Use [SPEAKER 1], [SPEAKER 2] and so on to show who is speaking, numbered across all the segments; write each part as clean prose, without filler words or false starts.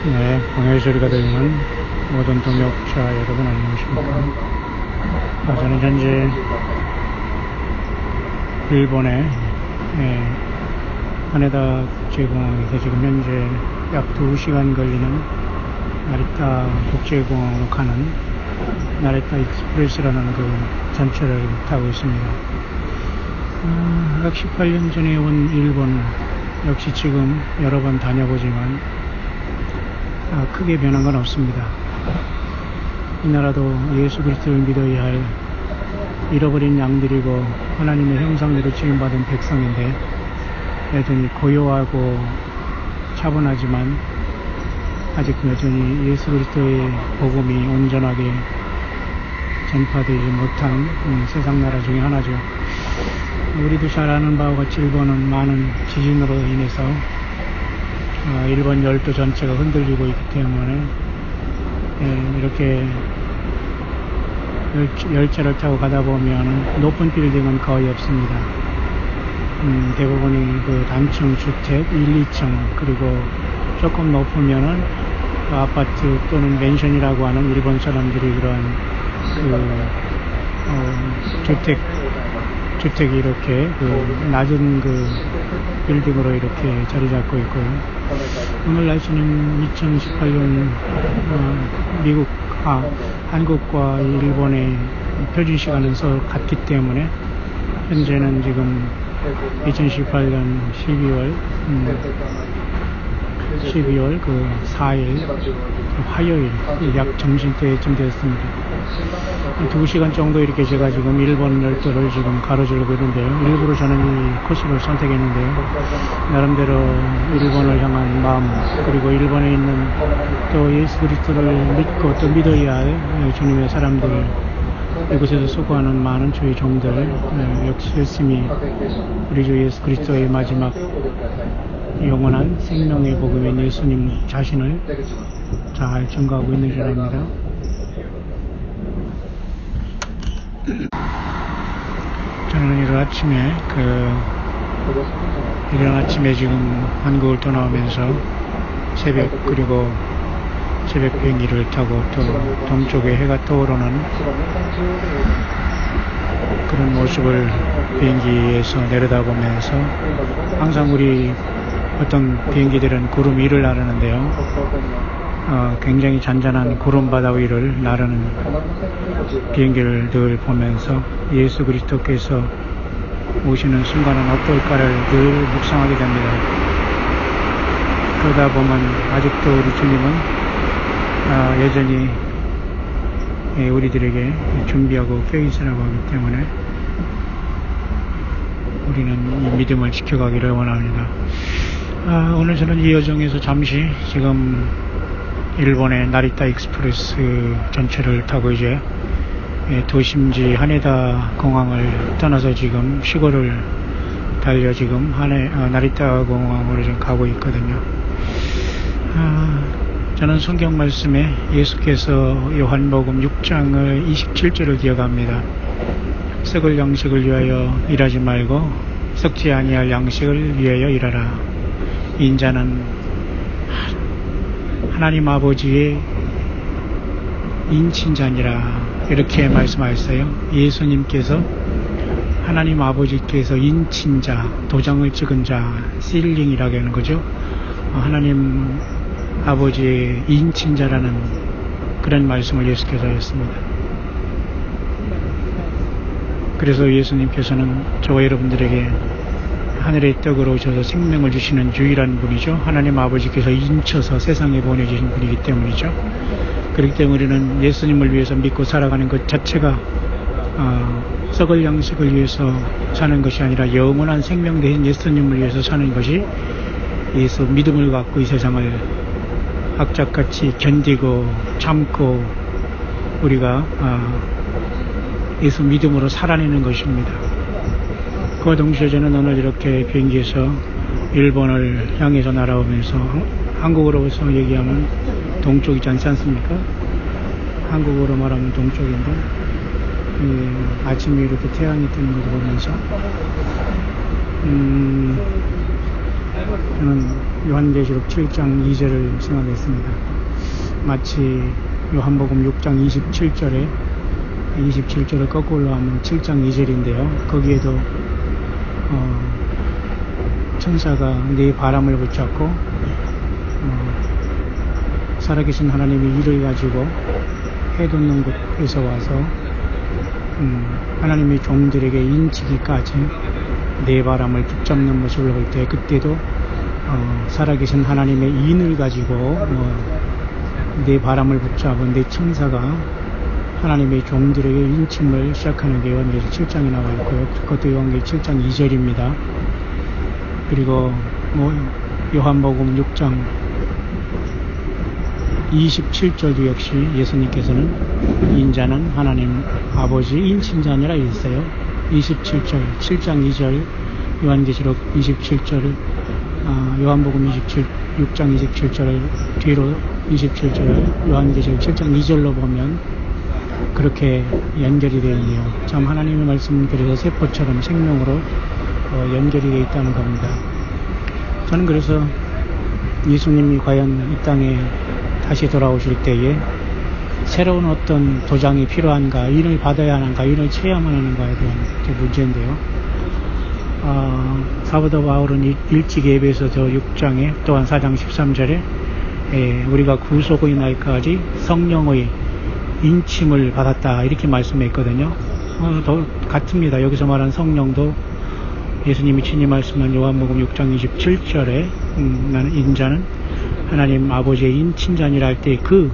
[SPEAKER 1] 네, 방해 소리가 들리는 모든 동역자 여러분 안녕하십니까. 저는 현재 일본의 하네다 국제공항에서 지금 현재 약 2시간 걸리는 나리타 국제공항으로 가는 나리타 익스프레스라는 그 전철을 타고 있습니다. 약 18년 전에 온 일본, 역시 지금 여러 번 다녀보지만 크게 변한 건 없습니다. 이 나라도 예수 그리스도를 믿어야 할 잃어버린 양들이고 하나님의 형상대로 지음받은 백성인데 여전히 고요하고 차분하지만 아직 여전히 예수 그리스도의 복음이 온전하게 전파되지 못한 세상 나라 중에 하나죠. 우리도 잘 아는 바와 같이 일본은 많은 지진으로 인해서 일본 열도 전체가 흔들리고 있기 때문에 이렇게 열차를 타고 가다 보면 높은 빌딩은 거의 없습니다. 대부분이 그 단층 주택 1, 2층 그리고 조금 높으면은 그 아파트 또는 맨션이라고 하는 일본 사람들이 그런 주택이 이렇게 그 낮은 그 빌딩으로 이렇게 자리 잡고 있고요. 오늘 날씨는 2018년 한국과 일본의 표준 시간은 서로 같기 때문에 현재는 지금 2018년 12월 그 4일 화요일 약 점심때쯤 됐습니다. 2시간 정도 이렇게 제가 지금 일본 열도를 지금 가로지르고 있는데요. 일부러 저는 이 코스를 선택했는데요. 나름대로 일본을 향한 마음, 그리고 일본에 있는 또 예수 그리스도를 믿고 또 믿어야 할 주님의 사람들, 이곳에서 수고하는 많은 주의 종들, 역시 열심히 우리 주 예수 그리스도의 마지막 영원한 생명의 복음인 예수님 자신을 잘 증거하고 있는 사람입니다. 저는 이른 아침에 지금 한국을 떠나오면서 그리고 새벽 비행기를 타고 또 동쪽에 해가 떠오르는 그런 모습을 비행기에서 내려다보면서 항상 우리 어떤 비행기들은 구름 위를 나르는데요. 굉장히 잔잔한 구름바다 위를 나르는 비행기를 늘 보면서 예수 그리스도께서 오시는 순간은 어떨까를 늘 묵상하게 됩니다. 그러다 보면 아직도 우리 주님은 여전히 우리들에게 준비하고 껴있으라고 하기 때문에 우리는 이 믿음을 지켜가기를 원합니다. 오늘 저는 이 여정에서 잠시 지금 일본의 나리타 익스프레스 전철을 타고 이제 도심지 하네다 공항을 떠나서 지금 시골을 달려 지금 나리타 공항으로 지금 가고 있거든요. 저는 성경 말씀에 예수께서 요한복음 6장의 27절을 기억합니다. 썩을 양식을 위하여 일하지 말고 썩지 아니할 양식을 위하여 일하라. 인자는 하나님 아버지의 인친자니라, 이렇게 말씀하셨어요. 예수님께서 하나님 아버지께서 인친자, 도장을 찍은 자, 실링이라고 하는 거죠. 하나님 아버지의 인친자라는 그런 말씀을 예수께서 하셨습니다. 그래서 예수님께서는 저와 여러분들에게 하늘의 떡으로 오셔서 생명을 주시는 유일한 분이죠. 하나님 아버지께서 인쳐서 세상에 보내주신 분이기 때문이죠. 그렇기 때문에 우리는 예수님을 위해서 믿고 살아가는 것 자체가 썩을 양식을 위해서 사는 것이 아니라 영원한 생명 대신 예수님을 위해서 사는 것이 예수 믿음을 갖고 이 세상을 악착같이 견디고 참고 우리가 예수 믿음으로 살아내는 것입니다. 그와 동시에 저는 오늘 이렇게 비행기에서 일본을 향해서 날아오면서 한국으로서 얘기하면 동쪽이지 않습니까? 한국어로 말하면 동쪽인데 아침에 이렇게 태양이 뜨는 것을 보면서 저는 요한계시록 7장 2절을 생각했습니다. 마치 요한복음 6장 27절을 거꾸로 하면 7장 2절인데요. 거기에도 천사가 네 바람을 붙잡고 살아계신 하나님의 일을 가지고 해돋는 곳에서 와서 하나님의 종들에게 인치기까지 네 바람을 붙잡는 모습을 볼 때, 그때도 살아계신 하나님의 인을 가지고 네 바람을 붙잡은 네 천사가 하나님의 종들에게 인침을 시작하는 게 요한계시록 7장에 나와 있고요. 그것도 요한계시록 7장 2절입니다. 그리고 요한복음 6장 27절도 역시 예수님께서는 인자는 하나님 아버지 인친자니라 했어요. 27절, 7장 2절, 요한계시록 27절, 요한복음 6장 27절을 뒤로 27절, 요한계시록 7장 2절로 보면 그렇게 연결이 되어 있네요. 참 하나님의 말씀들에서 세포처럼 생명으로 연결이 되어 있다는 겁니다. 저는 그래서 예수님이 과연 이 땅에 다시 돌아오실 때에 새로운 어떤 도장이 필요한가, 인을 받아야 하는가, 인을 체험을 하는가에 대한 문제인데요. 사도 바울은 일찍 에베소서 6장에 또한 4장 13절에 우리가 구속의 날까지 성령의 인침을 받았다 이렇게 말씀했거든요. 같습니다. 여기서 말한 성령도 예수님이 친히 말씀한 요한복음 6장 27절에 나는 인자는 하나님 아버지의 인친자니라 할 때 그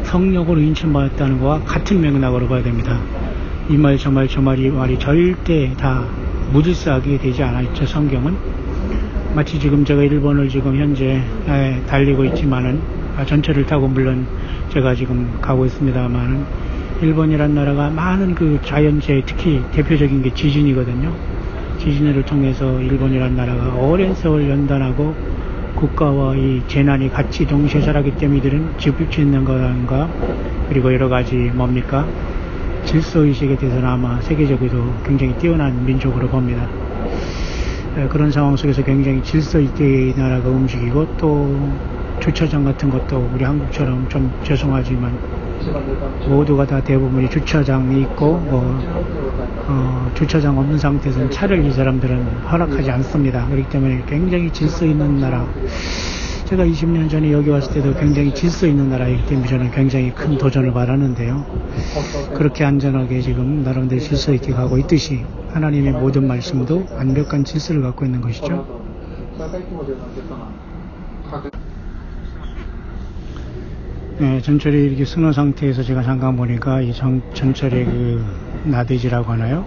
[SPEAKER 1] 성령으로 인침받았다는 것과 같은 맥락으로 봐야 됩니다. 이 말 저 말이 절대 다 무질서하게 되지 않았죠. 성경은 마치 지금 제가 일본을 지금 현재 달리고 있지만은 전철을 타고 물론 제가 지금 가고 있습니다만은 일본이란 나라가 많은 그 자연재해, 특히 대표적인 게 지진이거든요. 지진을 통해서 일본이란 나라가 오랜 세월 연단하고 국가와 이 재난이 같이 동시에 자라기 때문에 이들은 지붙이는 거란가, 그리고 여러 가지 뭡니까? 질서의식에 대해서는 아마 세계적으로도 굉장히 뛰어난 민족으로 봅니다. 그런 상황 속에서 굉장히 질서 있게 이 나라가 움직이고, 또 주차장 같은 것도 우리 한국처럼 좀 죄송하지만 모두가 다 대부분이 주차장이 있고 주차장 없는 상태에서는 차를 이 사람들은 허락하지 않습니다. 그렇기 때문에 굉장히 질서 있는 나라, 제가 20년 전에 여기 왔을 때도 굉장히 질서 있는 나라이기 때문에 저는 굉장히 큰 도전을 받았는데요. 그렇게 안전하게 지금 나름대로 질서 있게 가고 있듯이 하나님의 모든 말씀도 완벽한 질서를 갖고 있는 것이죠. 네, 전철이 이렇게 승로 상태에서 제가 잠깐 보니까 이 전철의 그 나대지라고 하나요?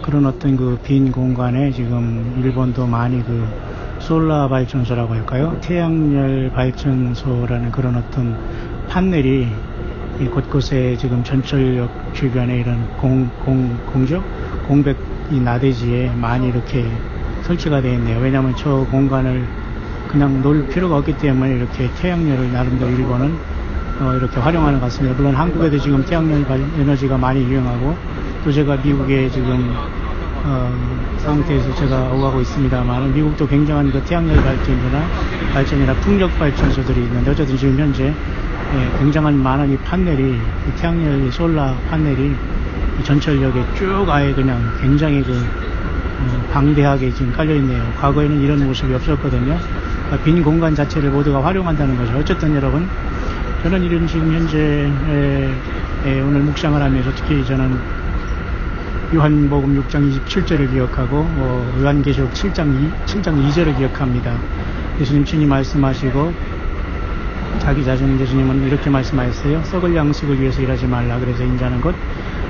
[SPEAKER 1] 그런 어떤 그 빈 공간에 지금 일본도 많이 그 솔라 발전소라고 할까요? 태양열 발전소라는 그런 어떤 판넬이 곳곳에 지금 전철역 주변에 이런 공백 이 나대지에 많이 이렇게 설치가 되어 있네요. 왜냐하면 저 공간을 그냥 놓을 필요가 없기 때문에 이렇게 태양열을 나름대로 일본은 이렇게 활용하는 것 같습니다. 물론 한국에도 지금 태양열 에너지가 많이 유용하고, 또 제가 미국에 지금 상태에서 제가 오가고 있습니다만 미국도 굉장한 그 태양열 발전이나 풍력 발전소들이 있는데, 어쨌든 지금 현재 굉장한 많은 이 판넬이, 태양열 솔라 판넬이 전철역에 쭉 아예 그냥 굉장히 방대하게 지금 깔려있네요. 과거에는 이런 모습이 없었거든요. 빈 공간 자체를 모두가 활용한다는 거죠. 어쨌든 여러분, 저는 이런 지금 현재 오늘 묵상을 하면서 특히 저는 요한복음 6장 27절을 기억하고 요한계시록 7장 2절을 기억합니다. 예수님 친히 말씀하시고 자기 자신 예수님은 이렇게 말씀하셨어요. 썩을 양식을 위해서 일하지 말라. 그래서 인자는 곧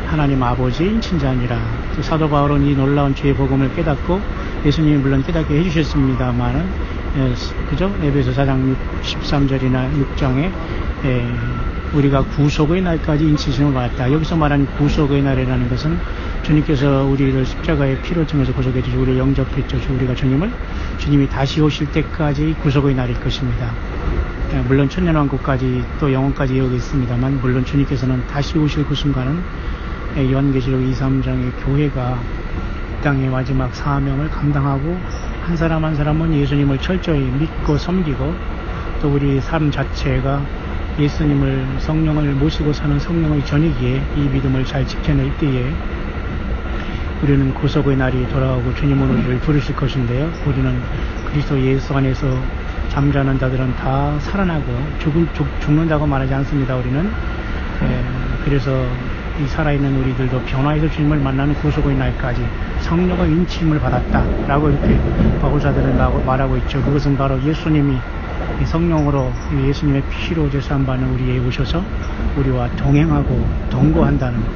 [SPEAKER 1] 하나님 아버지의 인친자니라. 사도 바울은 이 놀라운 주의 복음을 깨닫고 예수님이 물론 깨닫게 해주셨습니다만은 그죠? 에베소 4장 13절이나 6장에 우리가 구속의 날까지 인치심을 받았다. 여기서 말하는 구속의 날이라는 것은 주님께서 우리를 십자가의 피를 통해서 구속해 주시고 우리를 영접했죠. 우리가 주님이 다시 오실 때까지 구속의 날일 것입니다. 물론 천년왕국까지 또 영원까지 여기 있습니다만, 물론 주님께서는 다시 오실 그 순간은 요한계시록 2, 3장의 교회가 이 땅의 마지막 사명을 감당하고 한 사람 한 사람은 예수님을 철저히 믿고 섬기고 또 우리 삶 자체가 예수님을 성령을 모시고 사는 성령의 전이기에 이 믿음을 잘 지켜낼 때에 우리는 구속의 날이 돌아오고 주님은 우리를 부르실 것인데요. 우리는 그리스도 예수 안에서 잠자는 자들은 다 살아나고 죽는다고 말하지 않습니다. 우리는 그래서 이 살아있는 우리들도 변화해서 주님을 만나는 구속의 날까지 성령의 인침을 받았다라고 이렇게 바울사들은 말하고 있죠. 그것은 바로 예수님이 이 성령으로 예수님의 피로 제사한 바는 우리에 오셔서 우리와 동행하고 동거한다는 것.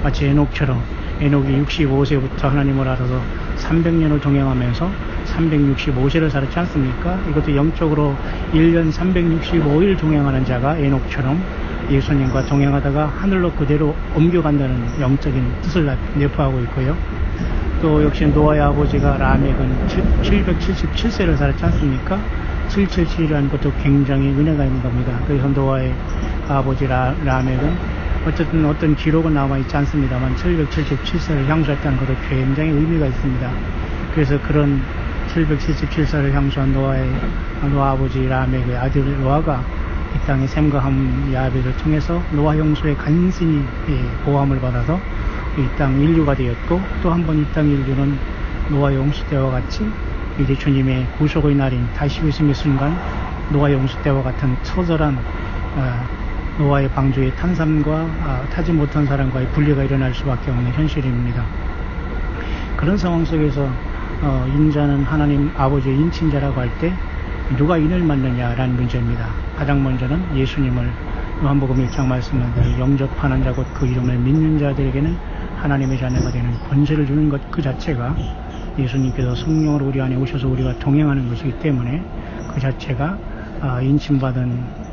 [SPEAKER 1] 마치 에녹처럼 에녹이 65세부터 하나님을 알아서 300년을 동행하면서 365세를 살았지 않습니까? 이것도 영적으로 1년 365일 동행하는 자가 에녹처럼 예수님과 동행하다가 하늘로 그대로 옮겨간다는 영적인 뜻을 내포하고 있고요. 또 역시 노아의 아버지가 라멕은 777세를 살았지 않습니까? 777이라는 것도 굉장히 은혜가 있는 겁니다. 그래서 노아의 아버지 라멕은 어쨌든 어떤 기록은 남아있지 않습니다만 777세를 향수했다는 것도 굉장히 의미가 있습니다. 그래서 그런 777세를 향수한 노아 아버지 라멕의 아들 노아가 이 땅에 셈과 함 야벳을 통해서 노아 형수의 간신히 보함을 받아서 이 땅 인류가 되었고 또 한 번 이 땅 인류는 노아 용수 때와 같이 이제 주님의 구속의 날인 다시 오심의 순간 노아 용수 때와 같은 처절한 노아의 방주의 탄산과 타지 못한 사람과의 분리가 일어날 수밖에 없는 현실입니다. 그런 상황 속에서 인자는 하나님 아버지의 인친자라고 할 때 누가 인을 맡느냐라는 문제입니다. 가장 먼저는 예수님을 요한복음 1장 말씀하는 영접하는 자 곧 그 이름을 믿는 자들에게는 하나님의 자녀가 되는 권세를 주는 것 그 자체가 예수님께서 성령으로 우리 안에 오셔서 우리가 동행하는 것이기 때문에 그 자체가 인침받은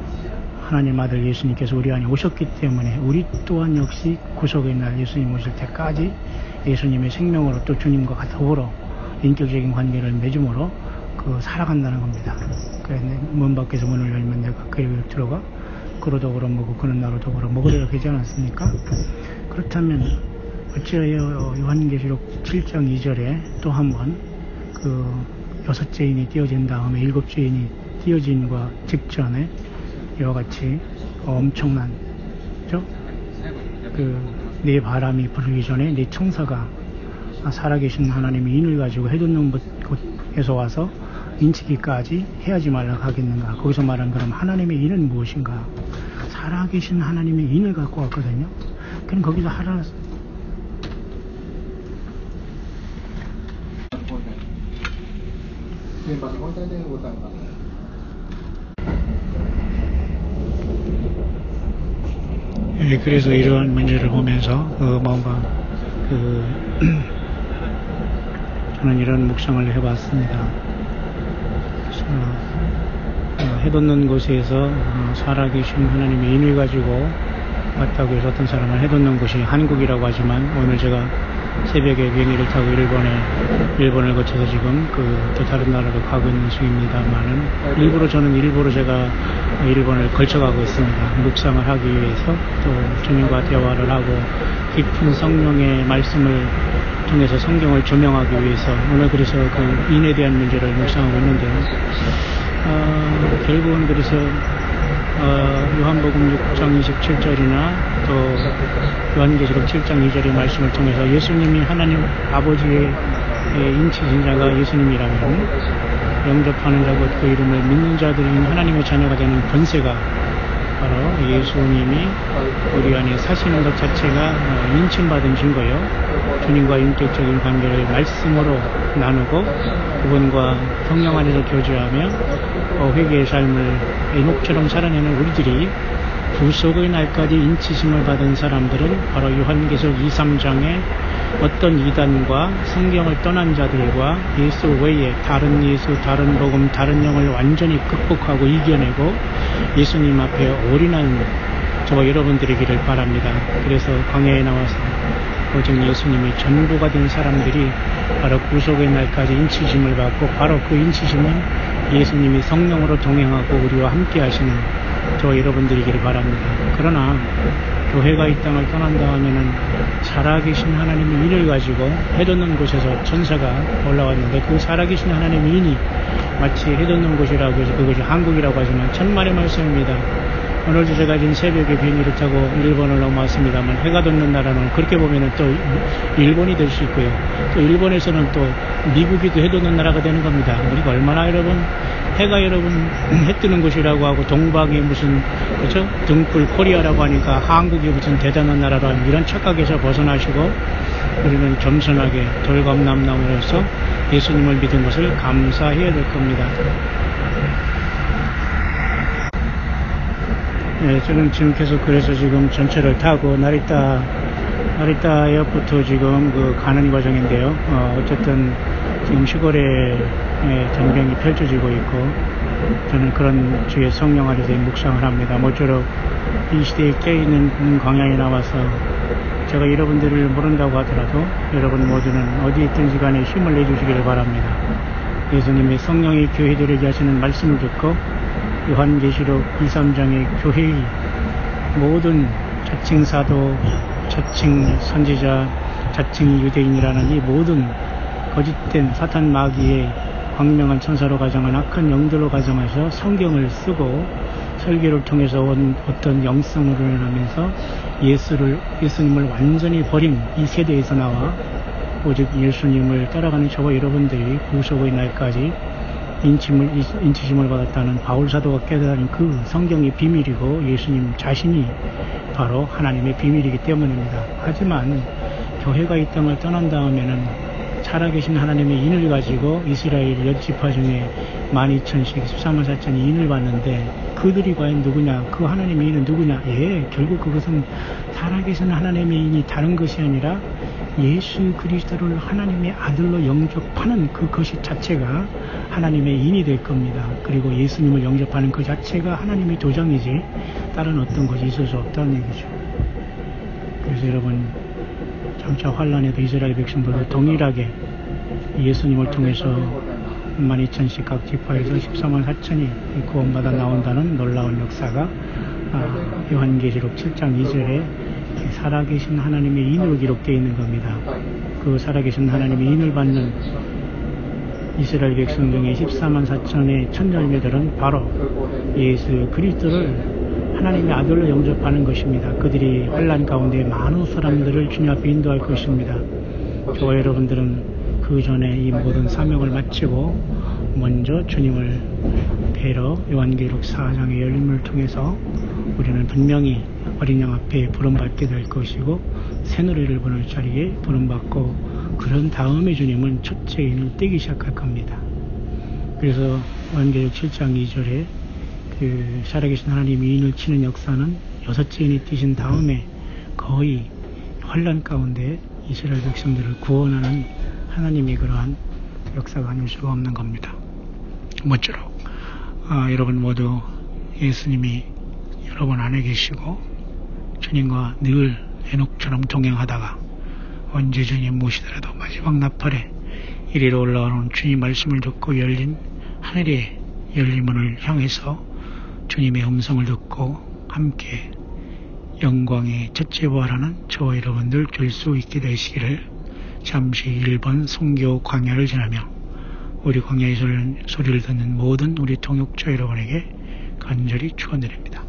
[SPEAKER 1] 하나님 아들 예수님께서 우리 안에 오셨기 때문에 우리 또한 역시 구속의 날 예수님 오실 때까지 예수님의 생명으로 또 주님과 더불어 인격적인 관계를 맺음으로 살아간다는 겁니다. 그래, 문 밖에서 문을 열면 내가 그에 들어가 그로 더불어 먹고 그는 나로 더불어 먹으리라 하지 않았습니까? 그렇다면 어찌하여 요한계시록 7장 2절에 또 한 번 그 6죄인이 띄어진 다음에 7죄인이 띄어진과 직전에 이와 같이 엄청난 네 바람이 부르기 전에 네 청사가 살아계신 하나님의 인을 가지고 해돋는 곳에서 와서 인치기까지 해야지 말라 하겠는가. 거기서 말한 그럼 하나님의 인은 무엇인가. 살아계신 하나님의 인을 갖고 왔거든요. 그럼 거기서 그래서 이러한 문제를 보면서 뭔가 저는 이런 묵상을 해봤습니다. 해돋는 곳에서 살아계신 하나님의 인을 가지고 왔다고 해서 어떤 사람은 해돋는 곳이 한국이라고 하지만 오늘 제가 새벽에 비행기를 타고 일본을 거쳐서 지금 또 다른 나라로 가고 있는 중입니다만은 저는 제가 일본을 걸쳐가고 있습니다. 묵상을 하기 위해서 또 주님과 대화를 하고 깊은 성령의 말씀을 통해서 성경을 조명하기 위해서 오늘 그래서 그 인에 대한 문제를 묵상하고 있는데요. 결국은 그래서 요한복음 6장 27절이나 또 요한계시록 7장 2절의 말씀을 통해서 예수님이 하나님 아버지의 인치신 자가 예수님이라면 영접하는 자 곧 그 이름을 믿는 자들이 하나님의 자녀가 되는 권세가 바로 예수님이 우리 안에 사시는 것 자체가 인침받은 증거요. 주님과 인격적인 관계를 말씀으로 나누고 그분과 성령 안에서 교제하며 회개의 삶을 에녹처럼 살아내는 우리들이 구속의 날까지 인치심을 받은 사람들은 바로 요한계시록 2, 3장에 어떤 이단과 성경을 떠난 자들과 예수 외에 다른 예수, 다른 복음, 다른 영을 완전히 극복하고 이겨내고 예수님 앞에 올인한 저와 여러분들이기를 바랍니다. 그래서 광야에 나와서 오직 예수님이 전부가 된 사람들이 바로 구속의 날까지 인치심을 받고 바로 그 인치심은 예수님이 성령으로 동행하고 우리와 함께 하시는 저와 여러분들이기를 바랍니다. 그러나 교회가 이 땅을 떠난 다음에는 살아계신 하나님의 인을 가지고 해돋는 곳에서 천사가 올라왔는데, 그 살아계신 하나님의 인이 마치 해돋는 곳이라고 해서 그것이 한국이라고 하지만 천만의 말씀입니다. 오늘도 제가 지금 새벽에 비행기를 타고 일본을 넘어왔습니다만, 해가 돋는 나라는 그렇게 보면은 또 일본이 될 수 있고요. 또 일본에서는 또 미국이 또 해돋는 나라가 되는 겁니다. 우리가 얼마나 여러분, 해가 여러분 해 뜨는 곳이라고 하고 동방이 무슨 그렇죠? 등불 코리아라고 하니까 한국이 무슨 대단한 나라라는 이런 착각에서 벗어나시고, 우리는 겸손하게 돌감남나무로서 예수님을 믿은 것을 감사해야 될 겁니다. 네, 저는 지금 계속 그래서 지금 전철을 타고 나리타 에어포트 지금 가는 과정인데요. 어쨌든 지금 시골에 전경이 펼쳐지고 있고, 저는 그런 주의 성령 아래서 묵상을 합니다. 모쪼록 이 시대에 깨어있는 광야에 나와서 제가 여러분들을 모른다고 하더라도 여러분 모두는 어디 있든지 간에 힘을 내주시기를 바랍니다. 예수님의 성령의 교회들에게 하시는 말씀을 듣고 요한계시록 2, 3장의 교회의 모든 자칭 사도, 자칭 선지자, 자칭 유대인이라는 이 모든 거짓된 사탄 마귀의 광명한 천사로 가정한 악한 영들로 가정해서 성경을 쓰고 설교를 통해서 온 어떤 영성으로 인하면서 예수님을 완전히 버린 이 세대에서 나와 오직 예수님을 따라가는 저와 여러분들이 구속의 날까지 인치심을 받았다는 바울 사도가 깨달은 그 성경의 비밀이고 예수님 자신이 바로 하나님의 비밀이기 때문입니다. 하지만 교회가 이 땅을 떠난 다음에는 살아계신 하나님의 인을 가지고 이스라엘 10지파 중에 12,000씩 14만 4천이 인을 받는데, 그들이 과연 누구냐? 그 하나님의 인은 누구냐? 결국 그것은 살아계신 하나님의 인이 다른 것이 아니라 예수 그리스도를 하나님의 아들로 영접하는 그것이 자체가 하나님의 인이 될 겁니다. 그리고 예수님을 영접하는 그 자체가 하나님의 도장이지 다른 어떤 것이 있을 수 없다는 얘기죠. 그래서 여러분, 장차 환란에도 이스라엘 백성들도 동일하게 예수님을 통해서 12,000씩 각 지파에서 14만 4천이 구원받아 나온다는 놀라운 역사가 요한계시록 7장 2절에 살아계신 하나님의 인으로 기록되어 있는 겁니다. 그 살아계신 하나님의 인을 받는 이스라엘 백성 중에 14만 4천의 천열매들은 바로 예수 그리스도를 하나님의 아들로 영접하는 것입니다. 그들이 환난 가운데 많은 사람들을 주님 앞에 인도할 것입니다. 저와 여러분들은 그 전에 이 모든 사명을 마치고 먼저 주님을 뵈러 요한계시록 4장의 열림을 통해서 우리는 분명히 어린 양 앞에 부름받게 될 것이고 새노래를 부를 자리에 부름받고, 그런 다음에 주님은 첫째 인을 떼기 시작할 겁니다. 그래서 요한계시록 7장 2절에 그 살아계신 하나님이 인을 치는 역사는 6째 인이 뛰신 다음에 거의 환난 가운데 이스라엘 백성들을 구원하는 하나님의 그러한 역사가 아닐 수가 없는 겁니다. 모쪼록 여러분 모두 예수님이 여러분 안에 계시고 주님과 늘 에녹처럼 동행하다가 언제 주님 모시더라도 마지막 나팔에 이리로 올라오는 주님 말씀을 듣고 열린 하늘의 열린 문을 향해서 주님의 음성을 듣고 함께 영광의 첫째 부활하는 저와 여러분들 될 수 있게 되시기를 잠시 1번 송교 광야를 지나며 우리 광야의 소리를 듣는 모든 우리 통역자 여러분에게 간절히 축원드립니다.